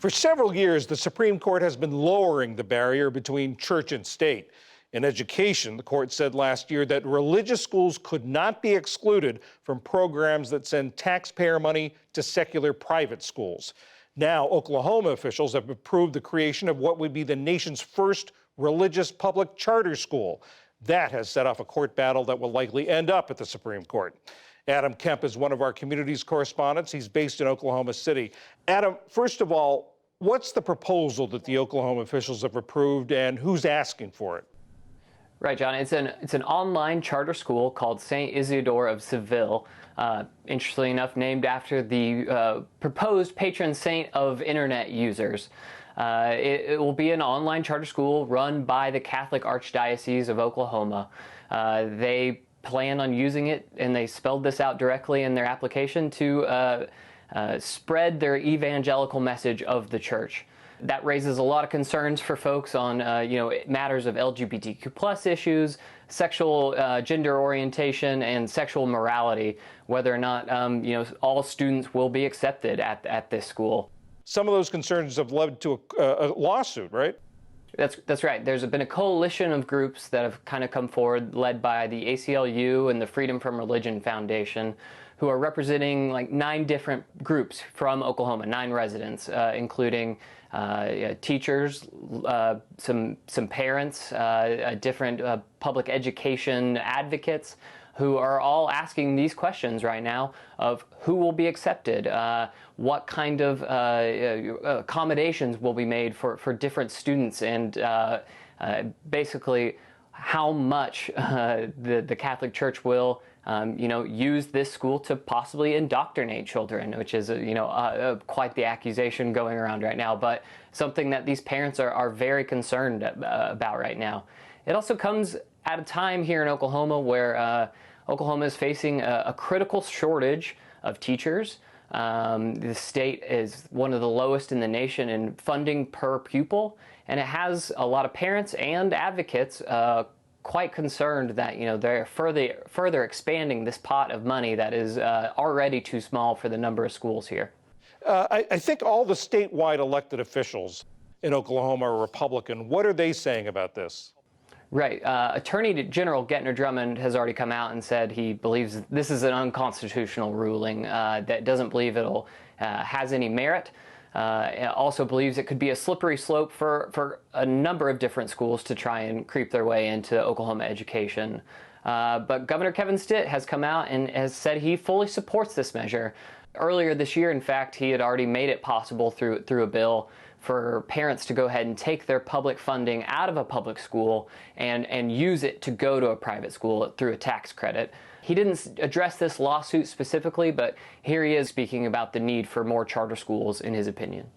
For several years, the Supreme Court has been lowering the barrier between church and state. In education, the court said last year that religious schools could not be excluded from programs that send taxpayer money to secular private schools. Now, Oklahoma officials have approved the creation of what would be the nation's first religious public charter school. That has set off a court battle that will likely end up at the Supreme Court. Adam Kemp is one of our community's correspondents. He's based in Oklahoma City. Adam, first of all, what's the proposal that the Oklahoma officials have approved and who's asking for it? Right, John. It's an online charter school called St. Isidore of Seville. Interestingly enough, named after the proposed patron saint of internet users. It will be an online charter school run by the Catholic Archdiocese of Oklahoma. They plan on using it, and they spelled this out directly in their application, to spread their evangelical message of the church. That raises a lot of concerns for folks on matters of LGBTQ plus issues, sexual gender orientation, and sexual morality, whether or not all students will be accepted at this school. Some of those concerns have led to a lawsuit, right? That's right. There's been a coalition of groups that have kind of come forward, led by the ACLU and the Freedom from Religion Foundation, who are representing like 9 different groups from Oklahoma, 9 residents, including teachers, some parents, different public education advocates, who are all asking these questions right now of who will be accepted, what kind of accommodations will be made for different students, and basically how much the Catholic Church will use this school to possibly indoctrinate children, which is quite the accusation going around right now, but something that these parents are very concerned about right now. It also comes at a time here in Oklahoma where Oklahoma is facing a critical shortage of teachers. The state is one of the lowest in the nation in funding per pupil, and it has a lot of parents and advocates quite concerned that they're further expanding this pot of money that is already too small for the number of schools here. I think all the statewide elected officials in Oklahoma are Republican. What are they saying about this? Right. Attorney General Gettner Drummond has already come out and said he believes this is an unconstitutional ruling, that doesn't believe it'll has any merit. Also believes it could be a slippery slope for a number of different schools to try and creep their way into Oklahoma education. But Governor Kevin Stitt has come out and has said he fully supports this measure. Earlier this year, in fact, he had already made it possible through a bill for parents to go ahead and take their public funding out of a public school and use it to go to a private school through a tax credit. He didn't address this lawsuit specifically, but here he is speaking about the need for more charter schools, in his opinion.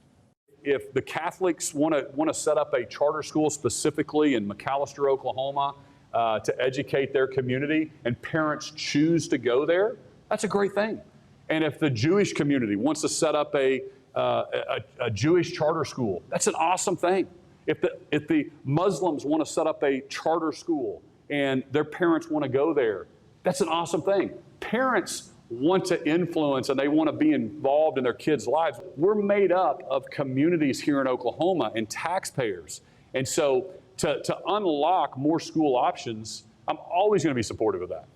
If the Catholics want to set up a charter school specifically in McAlester, Oklahoma, to educate their community, and parents choose to go there, that's a great thing. And if the Jewish community wants to set up a Jewish charter school, that's an awesome thing. If the Muslims want to set up a charter school and their parents want to go there, that's an awesome thing. Parents want to influence and they want to be involved in their kids' lives. We're made up of communities here in Oklahoma and taxpayers. And so to unlock more school options, I'm always going to be supportive of that.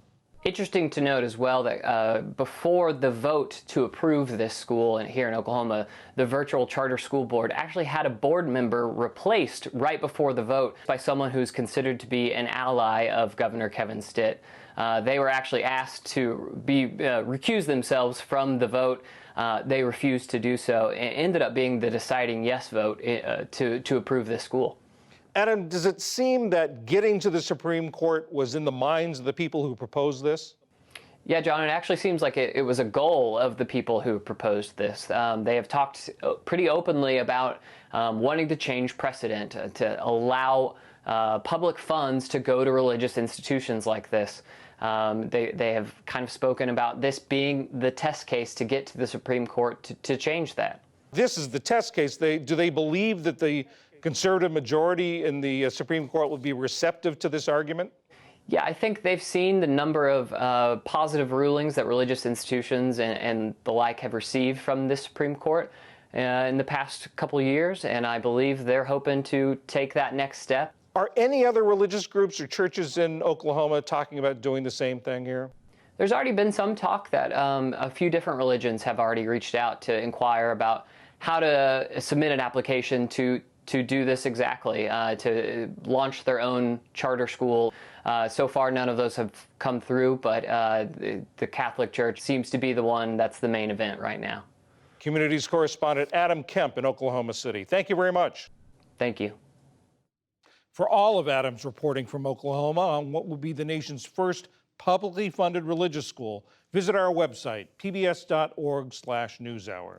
Interesting to note as well that before the vote to approve this school here in Oklahoma, the Virtual Charter School Board actually had a board member replaced right before the vote by someone who's considered to be an ally of Governor Kevin Stitt. They were actually asked to recuse themselves from the vote. They refused to do so, and ended up being the deciding yes vote to approve this school. Adam, does it seem that getting to the Supreme Court was in the minds of the people who proposed this? Yeah, John, it actually seems like it was a goal of the people who proposed this. They have talked pretty openly about wanting to change precedent, to allow public funds to go to religious institutions like this. They have kind of spoken about this being the test case to get to the Supreme Court to change that. This is the test case. Do they believe that the conservative majority in the Supreme Court will be receptive to this argument? Yeah, I think they've seen the number of positive rulings that religious institutions and the like have received from this Supreme Court. in the past couple of years, and I believe they're hoping to take that next step. Are any other religious groups or churches in Oklahoma talking about doing the same thing here? There's already been some talk that a few different religions have already reached out to inquire about how to submit an application to do this exactly, to launch their own charter school. So far, none of those have come through, but the Catholic Church seems to be the one that's the main event right now. Communities correspondent Adam Kemp in Oklahoma City. Thank you very much. Thank you. For all of Adam's reporting from Oklahoma on what will be the nation's first publicly funded religious school, visit our website, pbs.org/newshour.